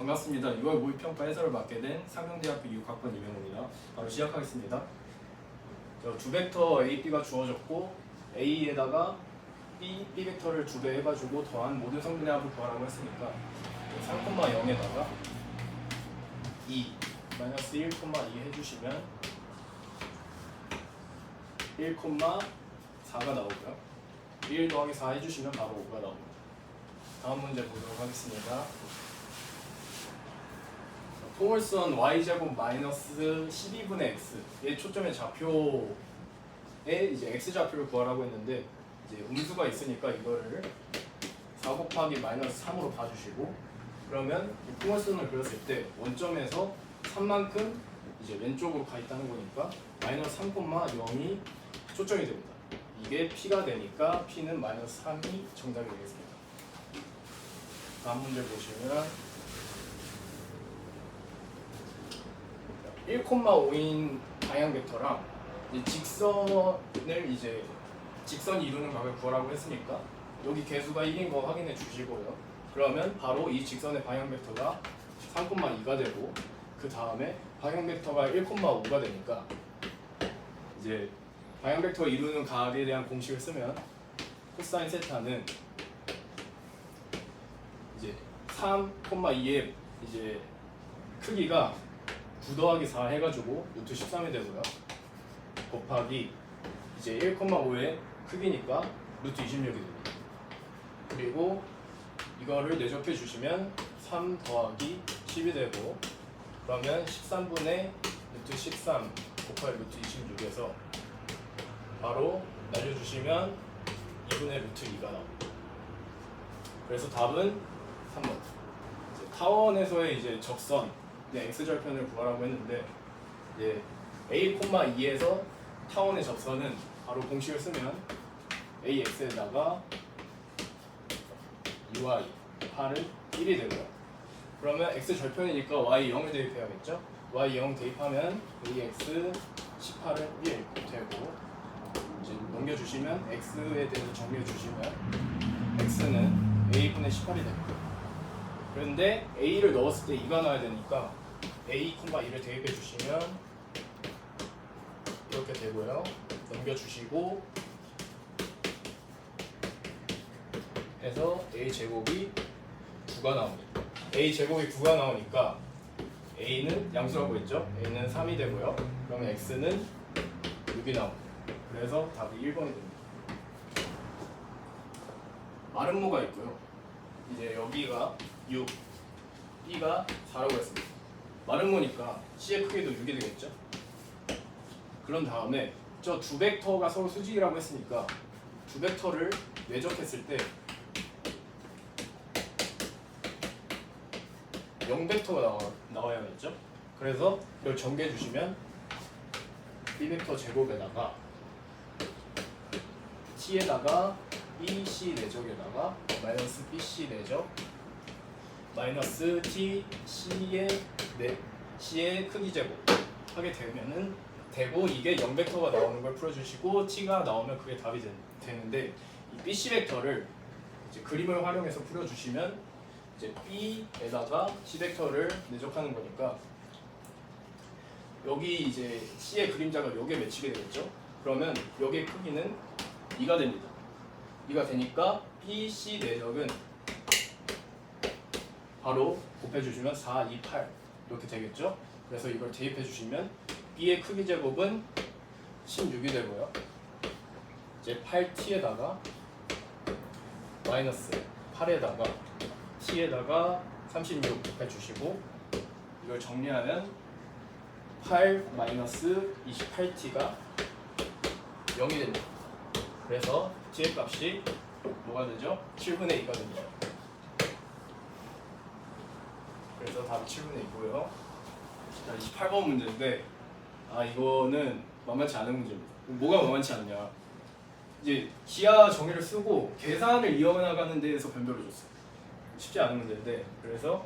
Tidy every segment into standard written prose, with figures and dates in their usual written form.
반갑습니다. 6월 모의평가 해설을 맡게 된 상명대학교 이육학번 이명호입니다. 바로 시작하겠습니다. 두 벡터 A, B가 주어졌고 A에다가 B 벡터를 2배 해가지고 더한 모든 성분의 합을 구하라고 했으니까 3,0에다가 2 마이너스 1,2 해주시면 1,4가 나오고요. 1 더하기 4 해주시면 바로 5가 나옵니다. 다음 문제 보도록 하겠습니다. 포물선 y제곱 마이너스 12분의 x 얘 초점의 좌표에 이제 x 좌표를 구하라고 했는데 이제 음수가 있으니까 이거를 4 곱하기 마이너스 3으로 봐주시고 그러면 이 포물선을 그렸을 때 원점에서 3만큼 이제 왼쪽으로 가 있다는 거니까 마이너스 3,0이 초점이 됩니다. 이게 p가 되니까 p는 마이너스 3이 정답이 되겠습니다. 다음 문제 보시면 1,5인 방향 벡터랑 직선이 이루는 각을 구하라고 했으니까 여기 개수가 1인 거 확인해 주시고요. 그러면 바로 이 직선의 방향 벡터가 3,2가 되고 그 다음에 방향 벡터가 1,5가 되니까 이제 방향 벡터가 이루는 각에 대한 공식을 쓰면 코사인 세타는 이제 3,2의 이제 크기가 9 더하기 4 해가지고 루트 13이 되고요. 곱하기 이제 1,5의 크기니까 루트 26이 됩니다. 그리고 이거를 내접해 주시면 3 더하기 10이 되고 그러면 13분의 루트 13 곱하기 루트 26에서 바로 날려주시면 2분의 루트 2가 나옵니다. 그래서 답은 3번. 타원에서의 이제 적선 x절편을 구하라고 했는데 이제 a,2에서 타원의 접선은 바로 공식을 쓰면 ax에다가 uy 8은 1이 되고요. 그러면 x절편이니까 y 0을 대입해야겠죠. y 0 대입하면 ax 18은 1 되고 이제 넘겨주시면 x에 대해서 정리해주시면 x는 a분의 18이 됩니다. 그런데 a를 넣었을 때 2가 나와야 되니까 a, 2를 대입해 주시면 이렇게 되고요. 넘겨주시고 해서 a 제곱이 9가 나옵니다. a 제곱이 9가 나오니까 a는 양수라고 했죠. a는 3이 되고요. 그러면 x는 6이 나옵니다. 그래서 답이 1번이 됩니다. 마름모가 있고요. 이제 여기가 6, B가 4라고 했습니다. 마름모니까 C의 크기도 6이 되겠죠? 그런 다음에 저 두 벡터가 서로 수직이라고 했으니까 두 벡터를 내적했을 때 0벡터가 나와야겠죠? 그래서 이걸 전개해 주시면 B 벡터 제곱에다가 T에다가 BC 내적에다가 마이너스 BC 내적 마이너스 T C의 크기 제곱 하게 되면은 되고 이게 0벡터가 나오는 걸 풀어주시고 T가 나오면 그게 답이 되는데 이 BC 벡터를 이제 그림을 활용해서 풀어주시면 이제 B에다가 C 벡터를 내적하는 거니까 여기 이제 C의 그림자가 여기에 맺히게 되겠죠. 그러면 여기의 크기는 2가 됩니다. 2가 되니까 BC 내적은 바로 곱해주시면 4, 2, 8 이렇게 되겠죠. 그래서 이걸 대입해주시면 B의 크기 제곱은 16이 되고요. 이제 8T에다가 마이너스 8에다가 T에다가 36 곱해주시고 이걸 정리하면 8 마이너스 28T가 0이 됩니다. 그래서 T의 값이 뭐가 되죠? 7분의 2가 됩니다. 그래서 답이 7분의 2고요. 자, 28번 문제인데 이거는 만만치 않은 문제입니다. 뭐가 만만치 않냐? 이제 기하 정의를 쓰고 계산을 이어나가는 데에서 변별을 줬어요. 쉽지 않은 문제인데 그래서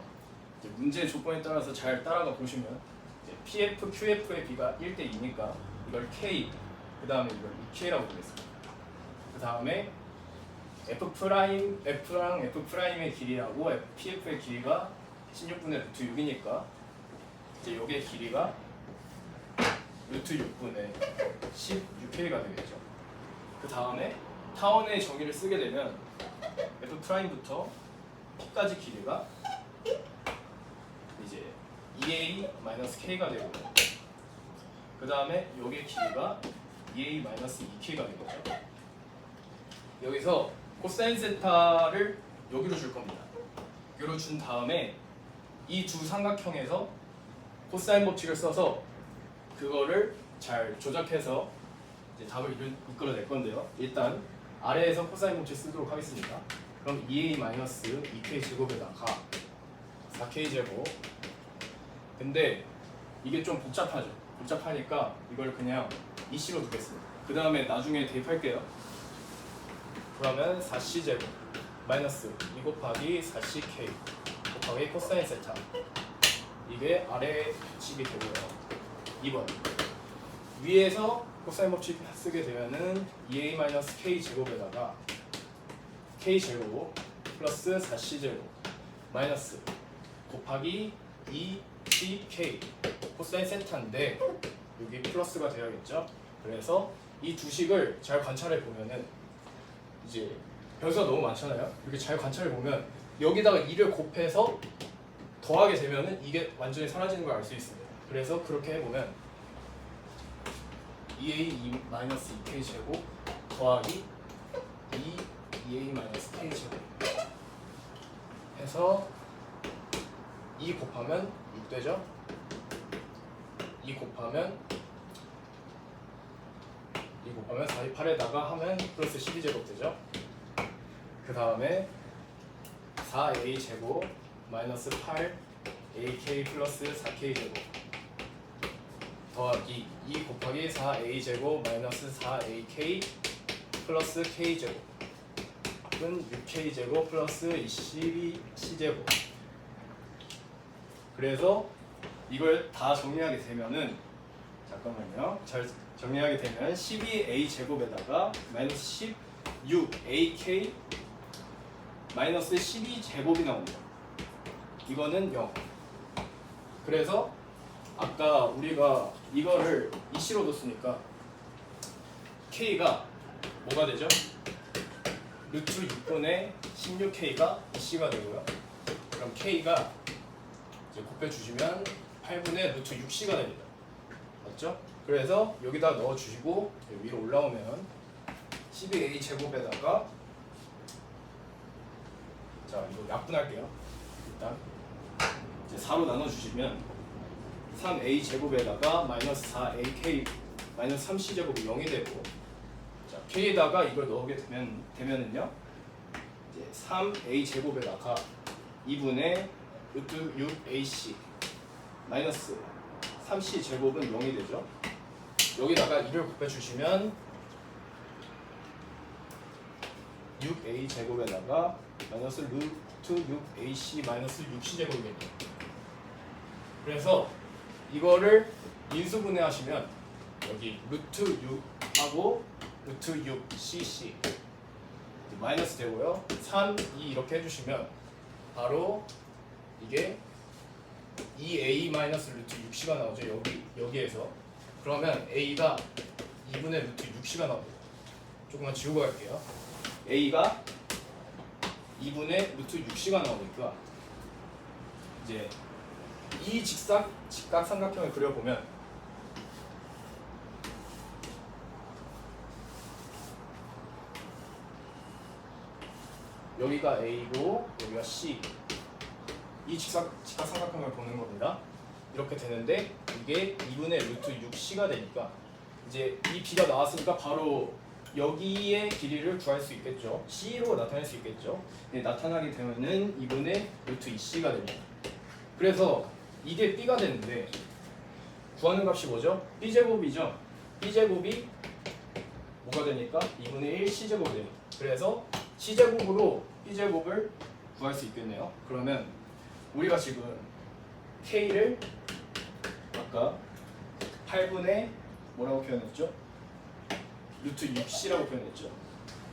이제 문제 조건에 따라서 잘 따라가 보시면 이제 PF, QF의 B가 1대 2니까 이걸 K 그 다음에 이걸 EK라고 부르겠습니다. 그 다음에 F'랑 F'의 길이하고 PF의 길이가 16분의 루트 6이니까 이제 요게 길이가 루트 6분의 16k가 되겠죠. 그 다음에 타원의 정의를 쓰게 되면 F'부터 P까지 길이가 이제 2a-k가 되고, 그 다음에 요게 길이가 2a-2k가 되겠죠. 여기서 코사인 세타를 여기로 줄 겁니다. 여기로 준 다음에 이 두 삼각형에서 코사인 법칙을 써서 그거를 잘 조작해서 이제 답을 이끌어낼 건데요. 일단 아래에서 코사인 법칙 쓰도록 하겠습니다. 그럼 2a-2k 제곱에다가 4k 제곱. 근데 이게 좀 복잡하죠. 복잡하니까 이걸 그냥 이씨로 두겠습니다. 그 다음에 나중에 대입할게요. 그러면 4c 제곱 마이너스 2 곱하기 4ck 곱하기 코사인 세타, 이게 아래 식이 되고요. 2번 위에서 코사인 법칙 쓰게 되면은 2a-k 제곱에다가 k 제곱 플러스 4c 제곱 마이너스 곱하기 2ck 코사인 세타인데 여기 플러스가 되어야겠죠. 그래서 이 두 식을 잘 관찰해 보면은 이제 변수가 너무 많잖아요. 이렇게 잘 관찰해 보면 여기다가 2를 곱해서 더하게 되면은 이게 완전히 사라지는 걸 알 수 있습니다. 그래서 그렇게 해보면 2a-2k 제곱 더하기 2a-k 제곱 해서 2 곱하면 6 되죠? 2 곱하면 4, 8에다가 하면 플러스 12제곱 되죠? 그 다음에 4a 제곱 마이너스 8ak 플러스 4k 제곱 더하기 2 곱하기 4a 제곱 마이너스 4ak 플러스 k 제곱은 6k 제곱 플러스 12c 제곱. 그래서 이걸 다 정리하게 되면은, 잠깐만요, 잘 정리하게 되면 12a 제곱에다가 마이너스 16ak 마이너스 12제곱이 나옵니다. 이거는 0. 그래서 아까 우리가 이거를 이씨로 뒀으니까 k가 뭐가 되죠? 루트 6분의 16k가 이씨가 되고요. 그럼 k가 이제 곱해주시면 8분의 루트 6c가 됩니다. 맞죠? 그래서 여기다 넣어주시고 위로 올라오면 12a 제곱에다가, 자 이거 약분할게요. 일단 이제 4로 나눠주시면 3a 제곱에다가 마이너스 4ak 마이너스 3c 제곱이 0이 되고, 자 k에다가 이걸 넣게 되면은요 이제 3a 제곱에다가 2분의 루트 6ac 마이너스 3c 제곱은 0이 되죠. 여기다가 2를 곱해주시면 6a 제곱에다가 마이너스 루트 6ac 마이너스 6c 제곱이겠죠. 그래서 이거를 인수분해하시면 여기 루트 6하고 루트 6cc 마이너스 되고요. 3, 2 이렇게 해주시면 바로 이게 2a 마이너스 루트 6c가 나오죠. 여기에서. 그러면 a가 2분의 루트 6c가 나옵니다. 조금만 지우고 갈게요. a가 2분의 루트 6c가 나오니까 이제 이 직각삼각형을 그려보면 여기가 a고 여기가 c, 이 직각삼각형을 보는 겁니다. 이렇게 되는데 이게 2분의 루트 6c가 되니까 이제 이 b가 나왔으니까 바로 여기의 길이를 구할 수 있겠죠. c로 나타낼 수 있겠죠. 네, 나타나게 되면은 2분의 루트 2c가 됩니다. 그래서 이게 b가 되는데 구하는 값이 뭐죠? b제곱이죠. b제곱이 뭐가 되니까 2분의 1 c제곱이 됩니다. 그래서 c제곱으로 b제곱을 구할 수 있겠네요. 그러면 우리가 지금 k를 아까 8분의 뭐라고 표현했죠? 루트 6c라고 표현했죠.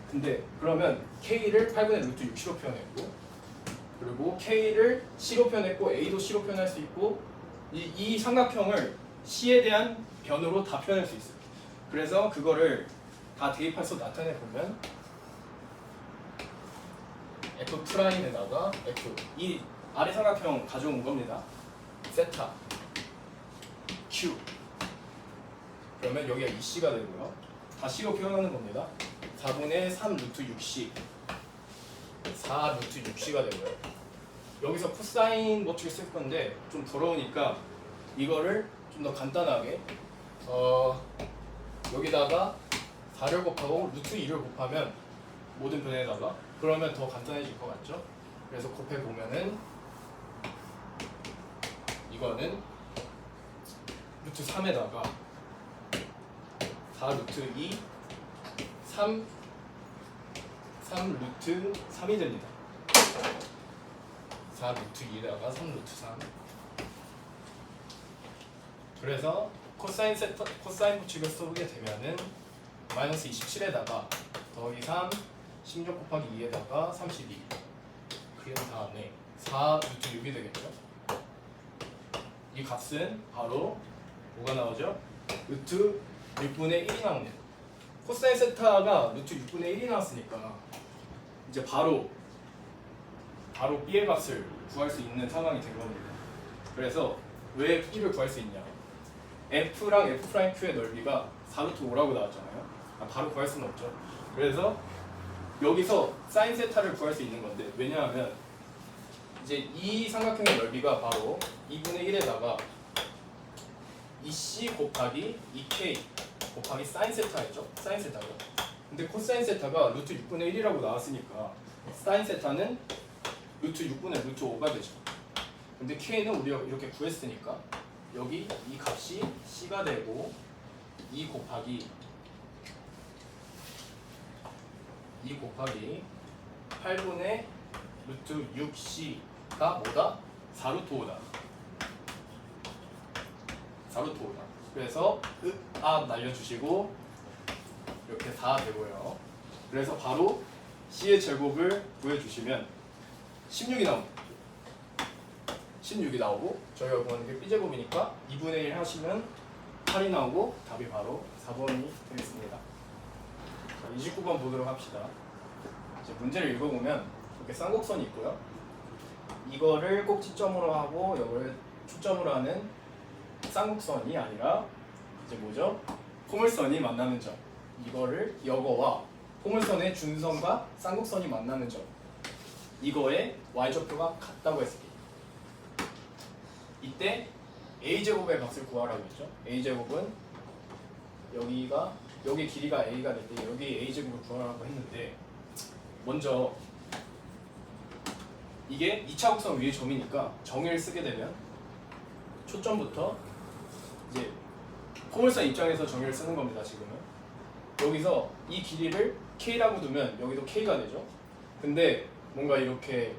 근데 그러면 k를 8분의 루트 6c로 표현했고 그리고 K를 C로 표현했고 A도 C로 표현할 수 있고 이 삼각형을 C에 대한 변으로 다 표현할 수 있어요. 그래서 그거를 다 대입해서 나타내 보면 F 프라임에다가 F 이 아래 삼각형 가져온 겁니다. 세타 Q 그러면 여기가 2C가 되고요. 다 C로 표현하는 겁니다. 4분의 3 루트 6C 4 루트 6C가 되고요. 여기서 코사인 법칙을 쓸 건데 좀 더러우니까 이거를 좀 더 간단하게 여기다가 4를 곱하고 루트 2를 곱하면 모든 변에다가 그러면 더 간단해질 것 같죠? 그래서 곱해 보면은 이거는 루트 3에다가 4 루트 2 3 루트 3이 됩니다. 4 루트 2에다가 3 루트 3 그래서 코사인 법칙을 쓰게 되면은 마이너스 27에다가 더하기 3 16 곱하기 2에다가 32 그린 다음에 4 루트 6이 되겠죠. 이 값은 바로 뭐가 나오죠? 루트 6분의 1이 나옵니다. 코사인 세타가 루트 6분의 1이 나왔으니까 이제 바로 B의 값을 구할 수 있는 상황이 된 겁니다. 그래서 왜 B를 구할 수 있냐? F랑 F'Q의 넓이가 4루트 5라고 나왔잖아요. 바로 구할 수는 없죠. 그래서 여기서 사인 세타를 구할 수 있는 건데 왜냐하면 이제 이 삼각형의 넓이가 바로 2분의 1에다가 2C 곱하기 2K 곱하기 사인 세타였죠. 사인 세타가. 근데 코사인 세타가 루트 6분의 1이라고 나왔으니까 사인 세타는 루트 6분의 루트 5가 되죠. 근데 K는 우리가 이렇게 구했으니까 여기 이 값이 C가 되고 2 곱하기 8분의 루트 6C가 뭐다? 4루트 5다. 4루트 5다. 그래서 날려주시고 이렇게 다 되고요. 그래서 바로 C의 제곱을 구해주시면 16이 나옵니다. 16이 나오고 저희가 구하는 게 B제곱이니까 2분의 1 하시면 8이 나오고 답이 바로 4번이 되겠습니다. 자, 29번 보도록 합시다. 이제 문제를 읽어보면 이렇게 쌍곡선이 있고요. 이거를 꼭지점으로 하고 이걸 초점으로 하는 쌍곡선이 아니라 이제 뭐죠? 포물선이 만나는 점. 이거를 여거와 포물선의 준선과 쌍곡선이 만나는 점. 이거의 y좌표가 같다고 했습니다. 이때 a제곱의 값을 구하라고 했죠. a제곱은 여기 길이가 a가 될 때 여기 a제곱을 구하라고 했는데 먼저 이게 2차 곡선 위의 점이니까 정의를 쓰게 되면 초점부터 이제 포물선 입장에서 정의를 쓰는 겁니다. 지금은 여기서 이 길이를 k라고 두면 여기도 k가 되죠. 근데 뭔가 이렇게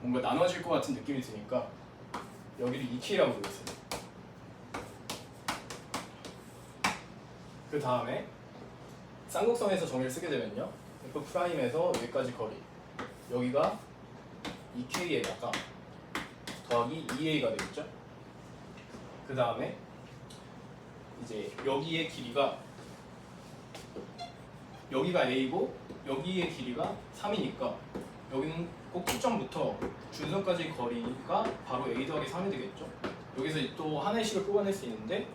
뭔가 나눠질 것 같은 느낌이 드니까 여기를 2k라고 두겠습니다. 그 다음에 쌍곡선에서 정의를 쓰게 되면요, F 프라임에서 여기까지 거리, 여기가 2k에다가 더하기 2a가 되겠죠. 그 다음에 이제 여기의 길이가 여기가 a고 여기의 길이가 3이니까 여기는 꼭 초점부터 준선까지 거리가 바로 a 더하기 3이 되겠죠. 여기서 또 하나의 식을 뽑아낼 수 있는데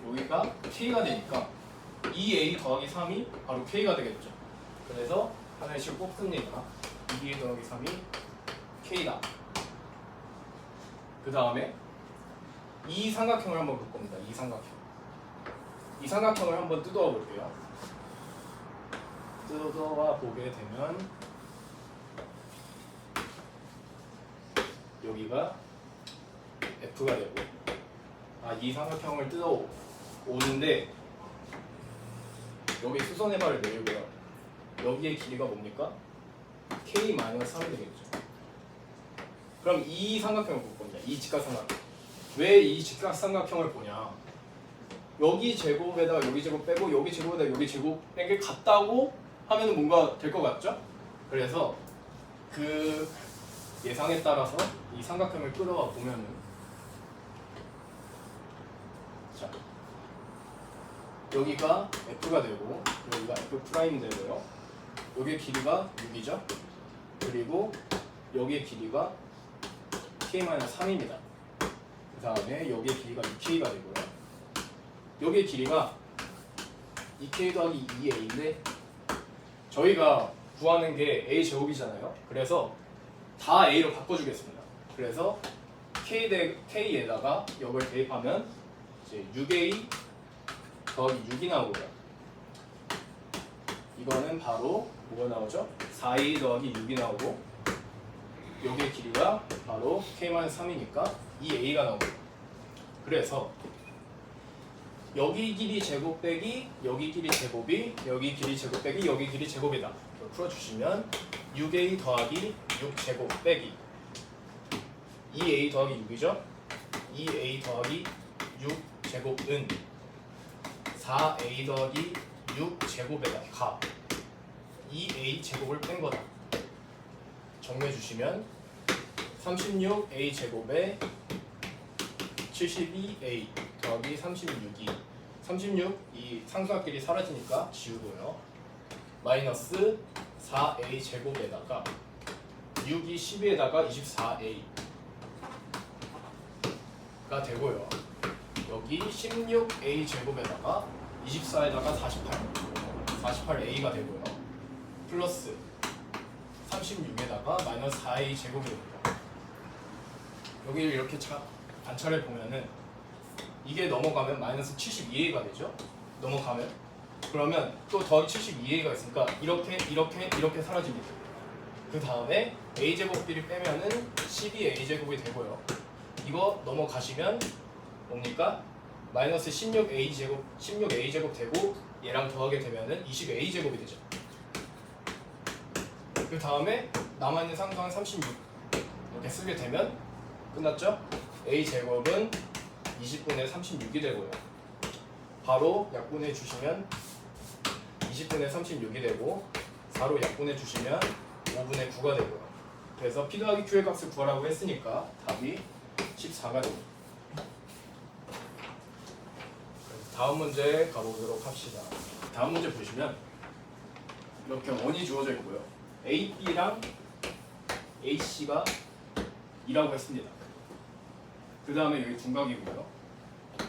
여기가 k가 되니까 2a 더하기 3이 바로 k가 되겠죠. 그래서 하나의 식을 뽑습니다. 2a 더하기 3이 k다. 그 다음에 이 삼각형을 한번 볼 겁니다. 이 삼각형을 한번 뜯어와 볼게요. 뜯어와 보게 되면 여기가 F가 되고, 이 삼각형을 뜯어오는데 여기 수선의 발을 내리고요. 여기의 길이가 뭡니까? K-3이 되겠죠. 그럼 이 삼각형을 볼 겁니다. 이 직각삼각형. 왜 이 직각삼각형을 보냐? 여기 제곱에다가 여기 제곱 빼고 여기 제곱에다가 여기 제곱 뺀 게 같다고 하면 뭔가 될 것 같죠? 그래서 그 예상에 따라서 이 삼각형을 끌어와 보면은 자 여기가 F가 되고 여기가 F 프라임 되고요. 여기의 길이가 6이죠. 그리고 여기의 길이가 K-3입니다. 그 다음에 여기의 길이가 2K가 되고요. 여기의 길이가 2K 더하기 2A인데 저희가 구하는 게 A 제곱이잖아요. 그래서 다 A로 바꿔주겠습니다. 그래서 K에다가 이걸 대입하면 이제 6A 더하기 6이 나오고요. 이거는 바로 뭐가 나오죠? 4A 더하기 6이 나오고 여기의 길이가 바로 K-3이니까 2A가 나오고요. 그래서 여기 길이 제곱 빼기 여기 길이 제곱이 여기 길이 제곱 빼기 여기 길이 제곱이다. 이걸 풀어주시면 6A 더하기 6제곱 빼기 2A 더하기 6이죠. 2A 더하기 6제곱은 4A 더하기 6제곱에다 가 2A 제곱을 뺀 거다. 정리해 주시면 36A 제곱에 72A 더하기 36이 36 이 상수합끼리 사라지니까 지우고요. 마이너스 4A 제곱에다가 6이 12에다가 24A가 되고요. 여기 16A 제곱에다가 24에다가 48A가 되고요. 플러스 36에다가 마이너스 4A 제곱이 됩니다. 여기를 이렇게 관찰해 보면은 이게 넘어가면 마이너스 72A가 되죠. 넘어가면 그러면 또 더하기 72A가 있으니까 이렇게 사라집니다. 그 다음에 A 제곱끼리 빼면은 12A 제곱이 되고요. 이거 넘어가시면 뭡니까? 마이너스 16A 제곱 되고 얘랑 더하게 되면은 20A 제곱이 되죠. 그 다음에 남아있는 상수항 36 이렇게 쓰게 되면 끝났죠? A 제곱은 20분의 36이 되고요. 바로 약분해 주시면 20분의 36이 되고 4로 약분해 주시면 5분의 9가 되고요. 그래서 P 더하기 Q의 값을 구하라고 했으니까 답이 14가 됩니다. 다음 문제 가보도록 합시다. 다음 문제 보시면 이렇게 원이 주어져 있고요. AB랑 AC가 2라고 했습니다. 그 다음에 여기 둔각이고요.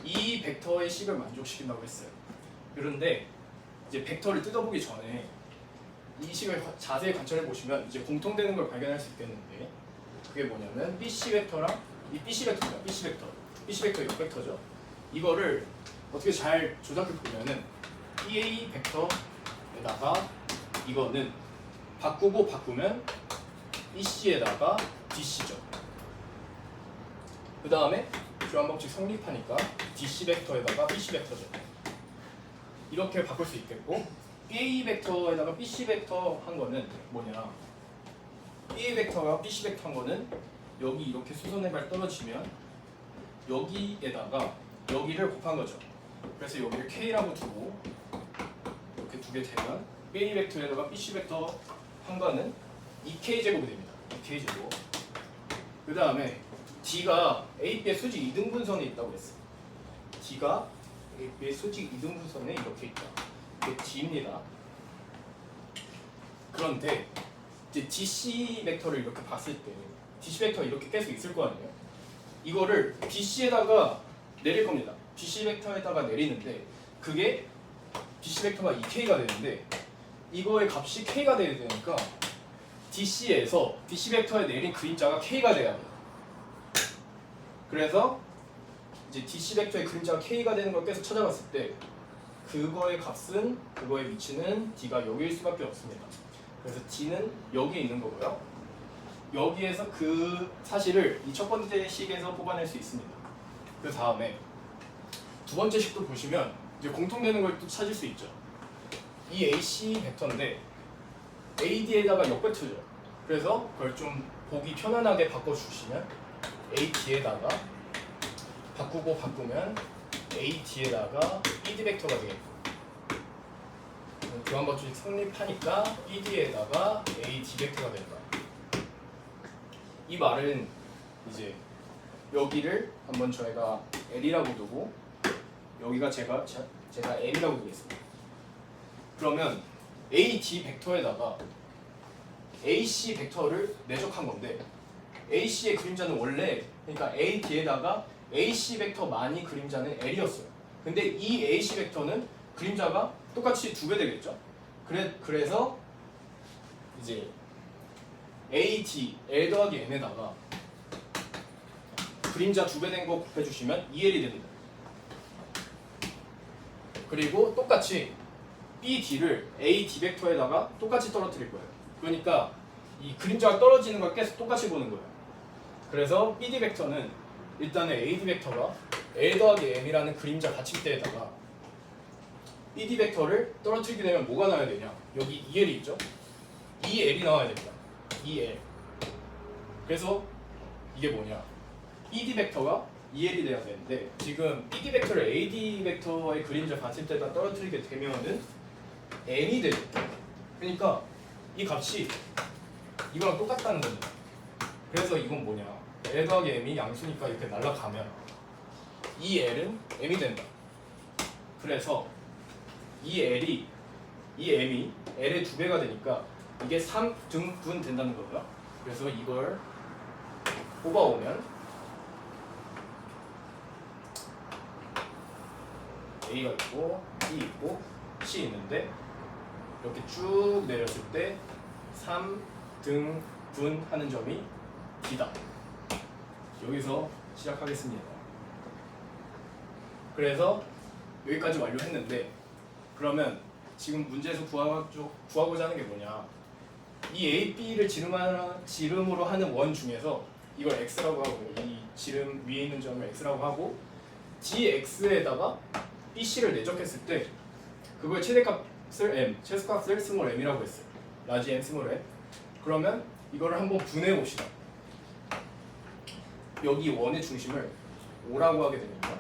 이 벡터의 식을 만족시킨다고 했어요. 그런데 이제 벡터를 뜯어보기 전에 이 식을 자세히 관찰해 보시면 이제 공통되는 걸 발견할 수 있겠는데 그게 뭐냐면 BC 벡터랑 이 BC 벡터입니다. BC 벡터 역벡터죠. 이거를 어떻게 잘 조작해 보면은 EA 벡터에다가 이거는 바꾸면 BC에다가 DC죠. 그 다음에 교환 법칙 성립하니까 DC 벡터에다가 BC 벡터죠. 이렇게 바꿀 수 있겠고 BA 벡터에다가 BC 벡터 한 거는 뭐냐? BA 벡터와 BC 벡터 한 거는 여기 이렇게 수선의 발 떨어지면 여기에다가 여기를 곱한 거죠. 그래서 여기를 K라고 두고 이렇게 두게 되면 BA 벡터에다가 BC 벡터 한 거는 2K 제곱이 됩니다. 2K 제곱. 그 다음에 D가 AB의 수직 이등분선에 있다고 했어요. D가 AB의 수직 이등분선에 이렇게 있다. 이게 D입니다. 그런데 이제 DC 벡터를 이렇게 봤을 때 DC 벡터 이렇게 계속 있을 거 아니에요. 이거를 BC에다가 내릴 겁니다. BC 벡터에다가 내리는데 그게 BC 벡터가 2K가 되는데 이거의 값이 K가 돼야 되니까 DC에서 BC 벡터에 내린 그림자가 K가 돼야 돼요. 그래서 이제 DC 벡터의 그림자가 K가 되는 걸 계속 찾아봤을 때 그거의 값은 그거의 위치는 D가 여기일 수밖에 없습니다. 그래서 D는 여기에 있는 거고요. 여기에서 그 사실을 이 첫 번째 식에서 뽑아낼 수 있습니다. 그 다음에 두 번째 식도 보시면 이제 공통되는 걸 또 찾을 수 있죠. 이 AC 벡터인데 AD에다가 역벡터죠. 그래서 그걸 좀 보기 편안하게 바꿔주시면 AD에다가 바꾸면 AD에다가 BD 벡터가 되겠고 교환 법칙 성립하니까 BD에다가 AD 벡터가 된다. 이 말은 이제 여기를 한번 저희가 L이라고 두고 여기가 제가 M이라고 두겠습니다. 그러면 AD 벡터에다가 AC 벡터를 내적한 건데 AC의 그림자는 원래 그러니까 AD에다가 AC 벡터만이 그림자는 L이었어요. 근데 이 AC 벡터는 그림자가 똑같이 2배 되겠죠? 그래서 이제 AD L 더하기 M에다가 그림자 2배 된 거 곱해주시면 2L이 됩니다. 그리고 똑같이 BD를 AD 벡터에다가 똑같이 떨어뜨릴 거예요. 그러니까 이 그림자가 떨어지는 걸 계속 똑같이 보는 거예요. 그래서 BD 벡터는 일단은 AD 벡터가 L 더하기 M이라는 그림자 받침대에다가 BD 벡터를 떨어뜨리게 되면 뭐가 나와야 되냐? 여기 2L이 있죠? 2L이 나와야 됩니다. 2L. 그래서 이게 뭐냐? BD 벡터가 2L이 돼야 되는데 지금 BD 벡터를 AD 벡터의 그림자 받침대에다 떨어뜨리게 되면은 M이 되죠. 그러니까 이 값이 이거랑 똑같다는 겁니다. 그래서 이건 뭐냐? L 더하기 M이 양수니까 이렇게 날아가면 이 L은 M이 된다. 그래서 이 M이 L의 2배가 되니까 이게 3등분 된다는 거고요. 그래서 이걸 뽑아오면 A가 있고 B 있고 C 있는데 이렇게 쭉 내렸을 때 3등분 하는 점이 D다. 여기서 시작하겠습니다. 그래서 여기까지 완료했는데 그러면 지금 문제에서 구하고자 하는 게 뭐냐? 이 A, B를 지름으로 하는 원 중에서 이걸 X라고 하고 이 지름 위에 있는 점을 X라고 하고 GX에다가 BC를 내적했을 때 그걸 최대값을 M, 최소값을 스몰 m이라고 했어요. 라지 M, 스몰 m. 그러면 이거를 한번 분해해 봅시다. 여기 원의 중심을 5라고 하게 됩니다.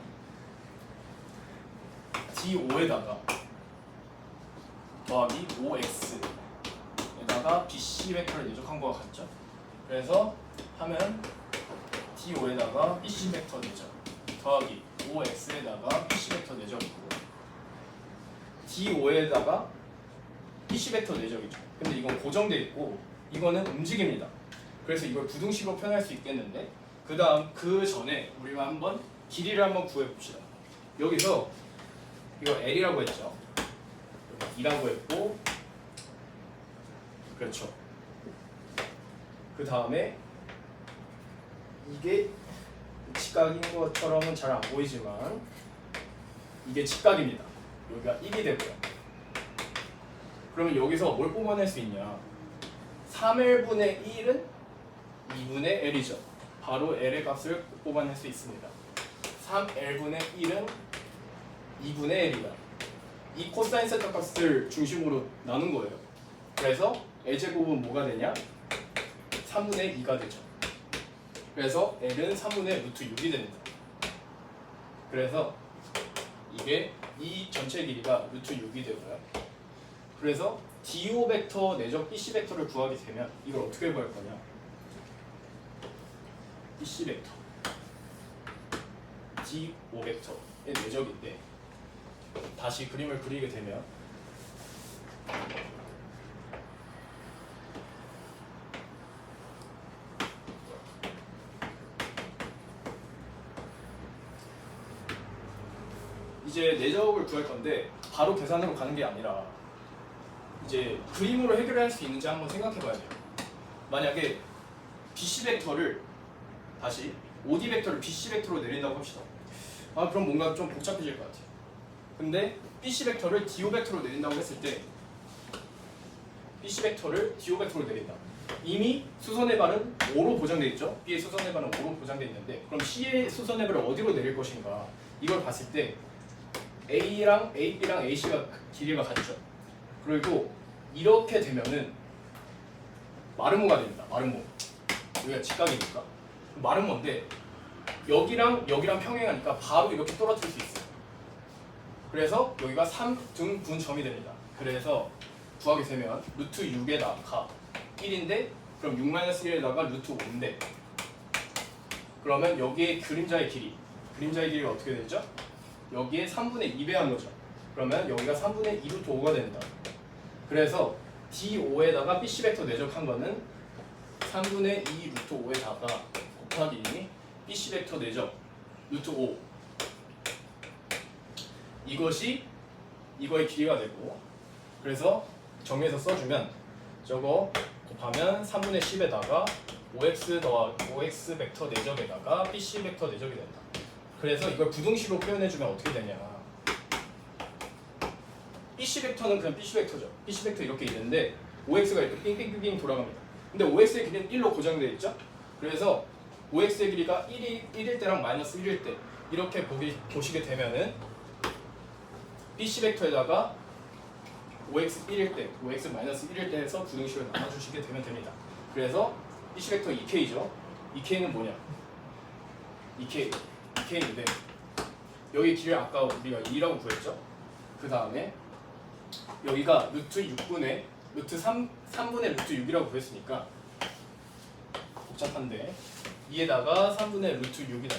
D5에다가 더하기 5x에다가 BC 벡터를 내적한 거와 같죠? 그래서 하면 D5에다가 BC 벡터 내적 더하기 5x에다가 BC 벡터 내적이고 D5에다가 BC 벡터 내적이죠. 근데 이건 고정되어 있고 이거는 움직입니다. 그래서 이걸 부등식으로 표현할 수 있겠는데 그 전에 우리가 한번 길이를 한번 구해 봅시다. 여기서 이거 L이라고 했죠. 여기 2라고 했고 그렇죠. 그 다음에 이게 직각인 것처럼은 잘 안 보이지만 이게 직각입니다. 여기가 1이 되고요. 그러면 여기서 뭘 뽑아낼 수 있냐? 3L분의 1은 2분의 L이죠. 바로 L의 값을 뽑아낼 수 있습니다. 3L분의 1은 2분의 L이다. 이 코사인 세타 값을 중심으로 나눈 거예요. 그래서 L제곱은 뭐가 되냐? 3분의 2가 되죠. 그래서 L은 3분의 루트 6이 됩니다. 그래서 이게 이 전체 길이가 루트 6이 되고요. 그래서 DO 벡터 내적 BC 벡터를 구하게 되면 이걸 어떻게 구할 거냐? BC 벡터 DO 벡터의 내적인데 다시 그림을 그리게 되면 이제 내적을 구할 건데 바로 계산으로 가는 게 아니라 이제 그림으로 해결할 수 있는지 한번 생각해 봐야 돼요. 만약에 BC 벡터를 다시 OD 벡터를 BC 벡터로 내린다고 합시다. 그럼 뭔가 좀 복잡해질 것 같아요. 근데 BC 벡터를 DO 벡터로 내린다고 했을 때 BC 벡터를 DO 벡터로 내린다. 이미 수선의 발은 5로 보장되어 있죠. B의 수선의 발은 5로 보장되어 있는데 그럼 C의 수선의 발을 어디로 내릴 것인가? 이걸 봤을 때 A랑 AB랑 AC가 길이가 같죠. 그리고 이렇게 되면은 마름모가 됩니다. 마름모. 여기가 직각이니까 마름모인데 여기랑 평행하니까 바로 이렇게 떨어뜨릴 수 있어요. 그래서 여기가 3등분점이 됩니다. 그래서 구하게 되면 루트 6에다가 1인데 그럼 6-1에다가 루트 5인데 그러면 여기에 그림자의 길이가 어떻게 되죠? 여기에 3분의 2배 한 거죠. 그러면 여기가 3분의 2 루트 5가 된다. 그래서 D5에다가 BC 벡터 내적한 거는 3분의 2 루트 5에다가 곱하기 BC 벡터 내적 루트 5, 이것이 이거의 길이가 되고, 그래서 정리해서 써주면 저거 곱하면 3분의 10에다가 5x 더하기 5x 벡터 내적에다가 BC 벡터 내적이 된다. 그래서 이걸 부등식으로 표현해주면 어떻게 되냐, BC 벡터는 그냥 BC 벡터죠. BC 벡터 이렇게 있는데 5x가 이렇게 빙빙빙빙 돌아갑니다. 근데 5x의 길이는 1로 고정되어 있죠. 그래서 5x의 길이가 1일 때랑 마이너스 1일 때 이렇게 보시게 되면은 BC 벡터에다가 5x 1일 때, 5x 마이너스 1일 때 해서 부등식을 나눠주시게 되면 됩니다. 그래서 BC 벡터 2k죠. 2k는 뭐냐? 2k인데 여기 길이를 아까 우리가 2라고 구했죠. 그 다음에 여기가 루트 6분의 루트 3분의 루트 6이라고 구했으니까 복잡한데 2에다가 3분의 루트 6이다.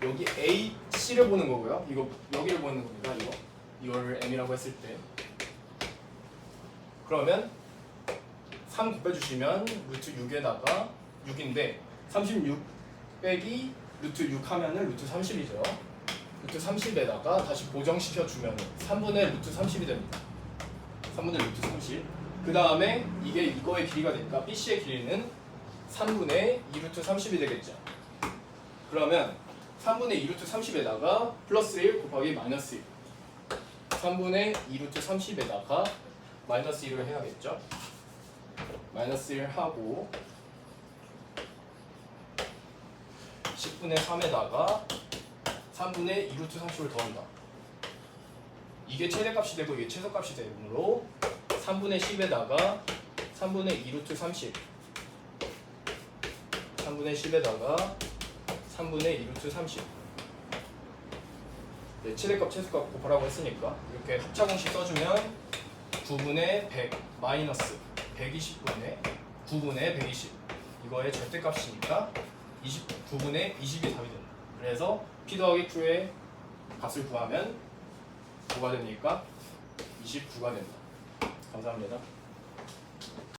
여기 A, C를 보는 거고요. 이거 여기를 보는 겁니다. 이거를 M이라고 했을 때 그러면 3 곱해주시면 루트 6에다가 6인데 36 빼기 루트 6 하면은 루트 30이죠. 루트 30에다가 다시 보정시켜주면 3분의 루트 30이 됩니다. 3분의 루트 30. 그 다음에 이게 이거의 길이가 되니까 BC의 길이는 3분의 2 루트 30이 되겠죠. 그러면 3분의 2 루트 30에다가 플러스 1 곱하기 마이너스 1, 3분의 2 루트 30에다가 마이너스 1을 해야겠죠. 마이너스 1 하고 10분의 3에다가 3분의 2 루트 30을 더한다. 이게 최대값이 되고 이게 최소값이 되므로 3분의 10에다가 3분의 2 루트 30, 3분의 10에다가 3분의 2 루트 30. 네, 최대값 최소값 곱하라고 했으니까 이렇게 합차공식 써주면 9분의 100 마이너스 120분의 9분의 120, 이거의 절대값이니까 29분의 20이 답이 된다. 그래서 P 더하기 Q의 값을 구하면 뭐가 됩니까? 29가 된다. 감사합니다.